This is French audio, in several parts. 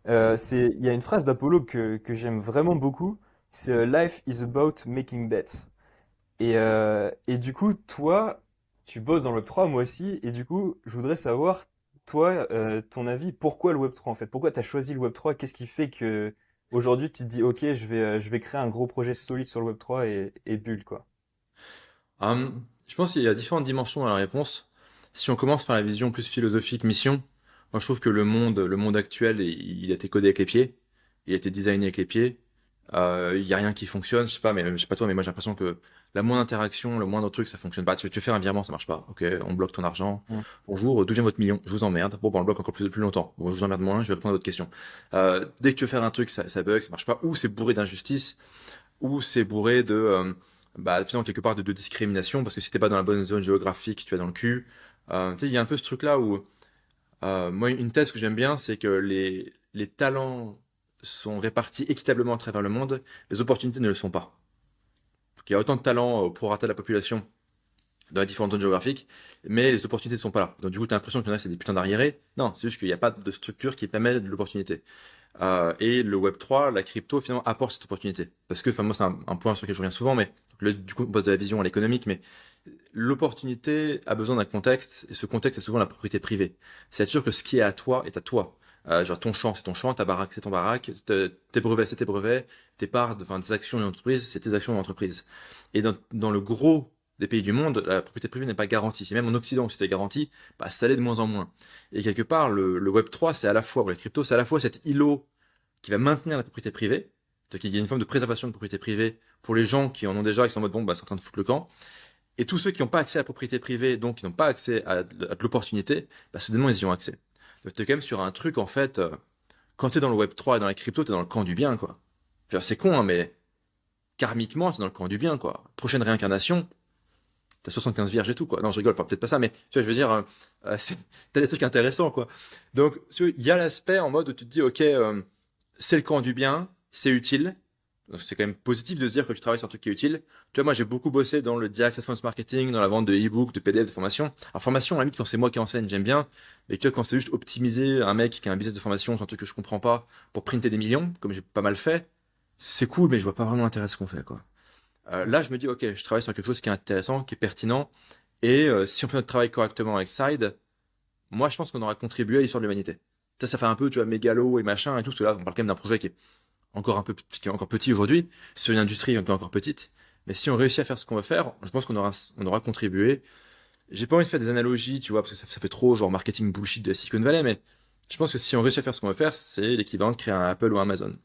Il y a une phrase d'Apollo que j'aime vraiment beaucoup. C'est Life is about making bets. Et du coup, toi, tu bosses dans le Web3, moi aussi. Et du coup, je voudrais savoir, toi, ton avis, pourquoi le Web3 en fait? Pourquoi tu as choisi le Web3? Qu'est-ce qui fait que aujourd'hui tu te dis, ok, je vais créer un gros projet solide sur le Web3 et build quoi? Je pense qu'il y a différentes dimensions à la réponse. Si on commence par la vision plus philosophique, mission, moi je trouve que le monde actuel, il a été codé avec les pieds, il a été designé avec les pieds. Il y a rien qui fonctionne, je sais pas, mais je sais pas toi, mais moi j'ai l'impression que la moindre interaction, le moindre truc, ça fonctionne pas. Tu veux faire un virement, ça marche pas. Ok, on bloque ton argent. Mm. Bonjour, d'où vient votre million? Je vous emmerde. Bon, bah, on le bloque encore plus longtemps. Bon, je vous emmerde moins, je vais répondre à votre question. Dès que tu veux faire un truc, ça bug, ça marche pas, ou c'est bourré d'injustice, ou c'est bourré de, finalement, quelque part de discrimination, parce que si t'es pas dans la bonne zone géographique, tu es dans le cul. Tu sais, il y a un peu ce truc-là où, moi, une thèse que j'aime bien, c'est que les talents sont répartis équitablement à travers le monde, les opportunités ne le sont pas. Donc, il y a autant de talents au prorata de la population dans les différentes zones géographiques, mais les opportunités ne sont pas là. Donc du coup, tu as l'impression qu'il y en a, c'est des putains d'arriérés. Non, c'est juste qu'il n'y a pas de structure qui permet de l'opportunité. Et le Web3, la crypto, finalement, apporte cette opportunité. Parce que, enfin, moi, c'est un point sur lequel je reviens souvent, mais du coup, on pose de la vision à l'économique, mais l'opportunité a besoin d'un contexte, et ce contexte, c'est souvent la propriété privée. C'est être sûr que ce qui est à toi est à toi. Genre, ton champ, c'est ton champ, ta baraque, c'est ton baraque, tes brevets, c'est tes brevets, tes parts, enfin, tes actions d'une entreprise, c'est tes actions d'une entreprise. Et dans le gros des pays du monde, la propriété privée n'est pas garantie. Et même en Occident, où c'était garanti, bah, ça l'est de moins en moins. Et quelque part, le Web3, c'est à la fois, ou la crypto, c'est à la fois cet îlot qui va maintenir la propriété privée, donc il y a une forme de préservation de propriété privée pour les gens qui en ont déjà, qui sont en mode bon, bah, c'est en train de foutre le camp. Et tous ceux qui n'ont pas accès à la propriété privée, donc qui n'ont pas accès à de l'opportunité, bah, soudainement, ils y ont accès. Donc, t'es quand même sur un truc, en fait, quand t'es dans le Web3 et dans la crypto, t'es dans le camp du bien, quoi. Genre, c'est con, hein, mais karmiquement, t'es dans le camp du bien, quoi. Prochaine réincarnation, t'as 75 vierges et tout, quoi. Non, je rigole, enfin, peut-être pas ça, mais tu vois, je veux dire, t'as des trucs intéressants, quoi. Donc, il y a l'aspect en mode où tu te dis, ok, c'est le camp du bien, c'est utile. Donc c'est quand même positif de se dire que tu travailles sur un truc qui est utile. Tu vois, moi j'ai beaucoup bossé dans le direct response marketing, dans la vente de e-books, de PDF, de formation. Alors formation, à la limite, quand c'est moi qui enseigne, j'aime bien. Mais tu vois, quand c'est juste optimiser un mec qui a un business de formation sur un truc que je comprends pas pour printer des millions, comme j'ai pas mal fait, c'est cool, mais je vois pas vraiment l'intérêt de ce qu'on fait, quoi. Là, je me dis, ok, je travaille sur quelque chose qui est intéressant, qui est pertinent. Et si on fait notre travail correctement avec Side, moi je pense qu'on aura contribué à l'histoire de l'humanité. Ça fait un peu, tu vois, mégalo et machin et tout, parce que là, on parle quand même d'un projet qui est encore un peu, qui est encore petit aujourd'hui, sur une industrie qui est encore petite. Mais si on réussit à faire ce qu'on veut faire, je pense qu'on aura contribué. J'ai pas envie de faire des analogies, tu vois, parce que ça fait trop genre marketing bullshit de la Silicon Valley, mais je pense que si on réussit à faire ce qu'on veut faire, c'est l'équivalent de créer un Apple ou un Amazon.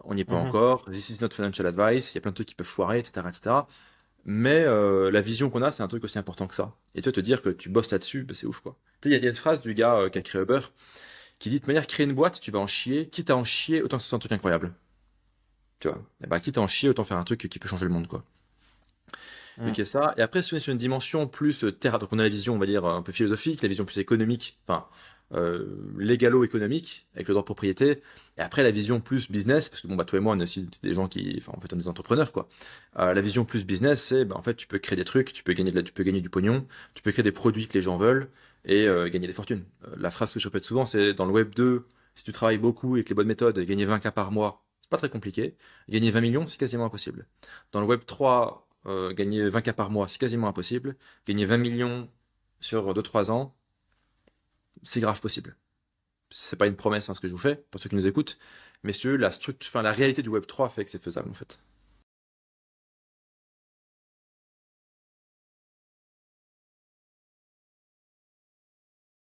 On n'y est pas Mhm. encore. This is not financial advice. Il y a plein de trucs qui peuvent foirer, etc., etc. Mais la vision qu'on a, c'est un truc aussi important que ça. Et toi, te dire que tu bosses là-dessus, bah, c'est ouf, quoi. Tu sais, il y a une phrase du gars qui a créé Uber qui dit de manière créer une boîte, tu vas en chier, quitte à en chier, autant que ce soit un truc incroyable. Tu vois. Et bah, quitte à en chier, autant faire un truc qui peut changer le monde, quoi. Donc il y a ça. Et après, si on est sur une dimension plus terre, donc on a la vision, on va dire, un peu philosophique, la vision plus économique, enfin, légalo-économique, avec le droit de propriété. Et après, la vision plus business, parce que bon, bah, toi et moi, on est aussi des gens qui, enfin, en fait, on est des entrepreneurs, quoi. La vision plus business, c'est, bah, en fait, tu peux créer des trucs, tu peux gagner du pognon, tu peux créer des produits que les gens veulent et gagner des fortunes. La phrase que je répète souvent, c'est dans le web 2, si tu travailles beaucoup et avec les bonnes méthodes, gagner 20K par mois, c'est pas très compliqué. Gagner 20 millions, c'est quasiment impossible. Dans le web 3, gagner 20K par mois, c'est quasiment impossible. Gagner 20 millions sur 2-3 ans, c'est grave possible. C'est pas une promesse, hein, ce que je vous fais, pour ceux qui nous écoutent, mais la structure, enfin, la réalité du Web 3 fait que c'est faisable, en fait.